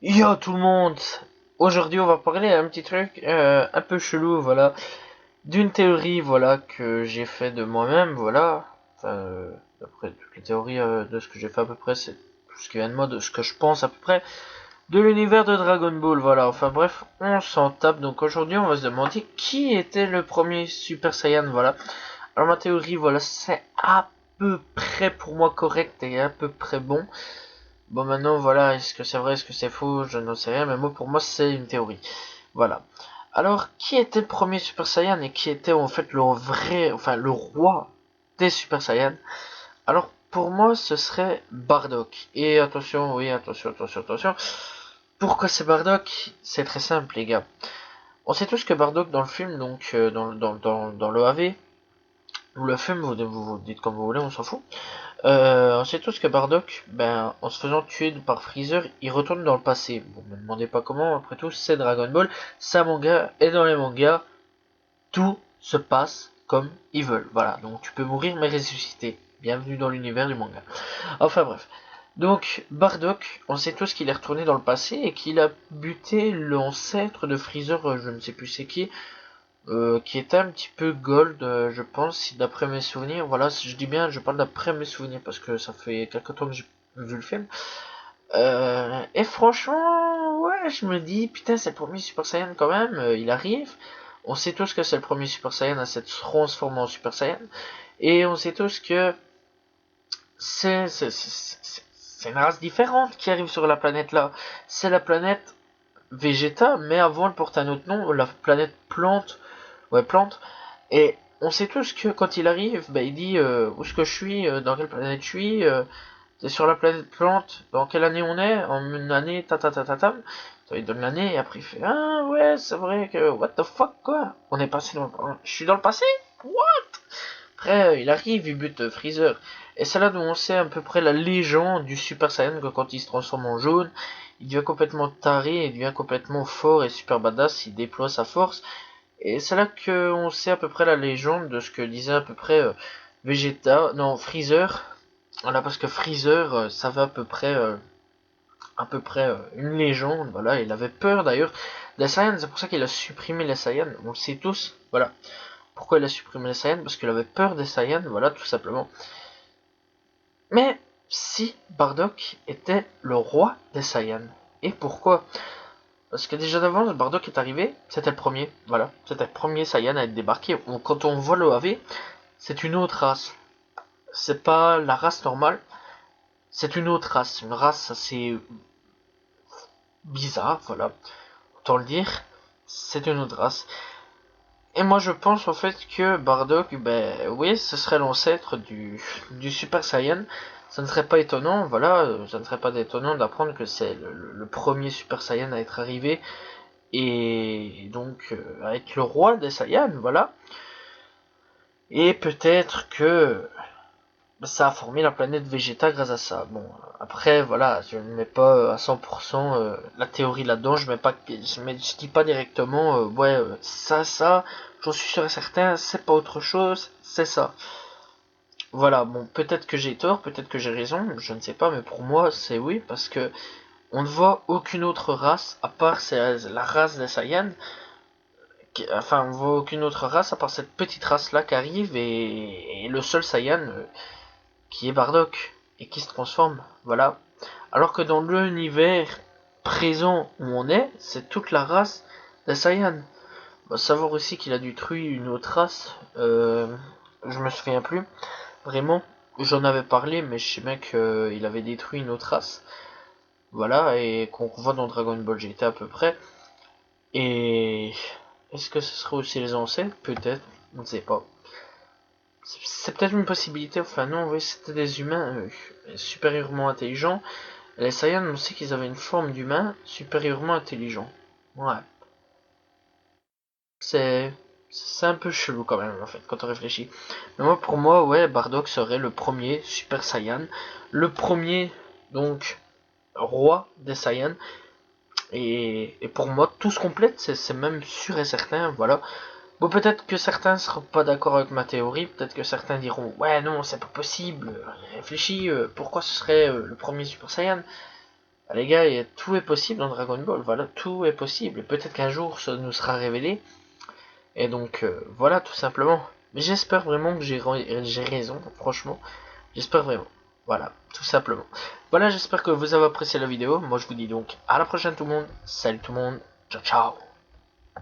Yo tout le monde! Aujourd'hui on va parler d'un petit truc un peu chelou, voilà, d'une théorie, voilà, que j'ai fait de moi-même, voilà. Enfin, d'après toutes les théories de ce que j'ai fait à peu près, c'est tout ce qui vient de moi, de ce que je pense à peu près, de l'univers de Dragon Ball, voilà. Enfin bref, on s'en tape, donc aujourd'hui on va se demander qui était le premier Super Saiyan, voilà. Alors ma théorie, voilà, c'est à peu près pour moi correct et à peu près bon. Bon, maintenant, voilà, est-ce que c'est vrai, est-ce que c'est faux, je n'en sais rien, mais moi, pour moi, c'est une théorie. Voilà. Alors, qui était le premier Super Saiyan et qui était en fait le vrai, enfin, le roi des Super Saiyans? Alors, pour moi, ce serait Bardock. Et attention, oui, attention, attention, attention. Pourquoi c'est Bardock? C'est très simple, les gars. On sait tous que Bardock, dans le film, donc, dans le AV, ou le film, vous dites comme vous voulez, on s'en fout. On sait tous que Bardock, ben, en se faisant tuer par Freezer, il retourne dans le passé. Bon, me demandez pas comment, après tout, c'est Dragon Ball, c'est un manga, et dans les mangas, tout se passe comme ils veulent. Voilà, donc tu peux mourir mais ressusciter. Bienvenue dans l'univers du manga. Enfin bref. Donc, Bardock, on sait tous qu'il est retourné dans le passé et qu'il a buté l'ancêtre de Freezer, je ne sais plus c'est qui était un petit peu gold, je pense, d'après mes souvenirs. Voilà, si je dis bien, je parle d'après mes souvenirs parce que ça fait quelque temps que j'ai vu le film. Et franchement, ouais, je me dis, putain, c'est le premier Super Saiyan quand même, il arrive. On sait tous que c'est le premier Super Saiyan à s'être transformé en Super Saiyan. Et on sait tous que c'est une race différente qui arrive sur la planète là. C'est la planète Vegeta, mais avant elle porte un autre nom, la planète Plante. Ouais, Plante. Et on sait tous que quand il arrive, bah, il dit où est-ce que je suis, dans quelle planète je suis, c'est sur la planète Plante, dans quelle année on est, en une année, ta ta ta ta ta. Ça lui donne l'année et après il fait ah ouais c'est vrai que what the fuck quoi, on est passé dans le... je suis dans le passé, what? Après il arrive, il bute Freezer et c'est là où on sait à peu près la légende du Super Saiyan que quand il se transforme en jaune, il devient complètement taré, il devient complètement fort et super badass, il déploie sa force et c'est là qu'on sait à peu près la légende de ce que disait à peu près Vegeta, non Freezer. Voilà, parce que Freezer, ça va à peu près une légende. Voilà, il avait peur d'ailleurs des Saiyans, c'est pour ça qu'il a supprimé les Saiyans. On le sait tous. Voilà, pourquoi il a supprimé les Saiyans, parce qu'il avait peur des Saiyans. Voilà, tout simplement. Mais si Bardock était le roi des Saiyans, et pourquoi? Parce que déjà d'avance, Bardock est arrivé, c'était le premier, voilà, c'était le premier Saiyan à être débarqué. Quand on voit le AV, c'est une autre race. C'est pas la race normale, c'est une autre race, une race assez bizarre, voilà, autant le dire. C'est une autre race. Et moi je pense en fait que Bardock, ben oui, ce serait l'ancêtre du Super Saiyan. Ça ne serait pas étonnant, voilà, ça ne serait pas étonnant d'apprendre que c'est le premier Super Saiyan à être arrivé et donc à être le roi des Saiyans, voilà. Et peut-être que ça a formé la planète Vegeta grâce à ça. Bon, après, voilà, je ne mets pas à 100% la théorie là-dedans, je dis pas directement, ouais, ça, j'en suis sûr et certain, c'est pas autre chose, c'est ça. Voilà, bon, peut-être que j'ai tort, peut-être que j'ai raison, je ne sais pas, mais pour moi, c'est oui, parce que on ne voit aucune autre race, à part la race des Saiyans, enfin, on voit aucune autre race, à part cette petite race-là qui arrive, et le seul Saiyan, qui est Bardock et qui se transforme. Voilà. Alors que dans l'univers présent où on est, c'est toute la race des Saiyans. Faut savoir aussi qu'il a détruit une autre race. Je me souviens plus vraiment. J'en avais parlé, mais je sais bien qu'il avait détruit une autre race. Voilà, et qu'on voit dans Dragon Ball GT à peu près. Et est-ce que ce serait aussi les ancêtres? Peut-être, on ne sait pas. C'est peut-être une possibilité, enfin non, oui, c'était des humains supérieurement intelligents. Les Saiyans, on sait qu'ils avaient une forme d'humain supérieurement intelligent. Ouais. C'est c'est un peu chelou quand même en fait quand on réfléchit. Mais moi pour moi ouais Bardock serait le premier Super Saiyan, le premier donc roi des Saiyans et pour moi tout se complète, c'est même sûr et certain, voilà. Bon peut-être que certains seront pas d'accord avec ma théorie, peut-être que certains diront ouais non c'est pas possible, réfléchis, pourquoi ce serait le premier Super Saiyan? Ah, les gars, tout est possible dans Dragon Ball, voilà, tout est possible. Peut-être qu'un jour ça nous sera révélé. Et donc, voilà, tout simplement. Mais j'espère vraiment que j'ai raison, franchement. J'espère vraiment. Voilà, tout simplement. Voilà, j'espère que vous avez apprécié la vidéo. Moi, je vous dis donc à la prochaine tout le monde. Salut tout le monde. Ciao, ciao.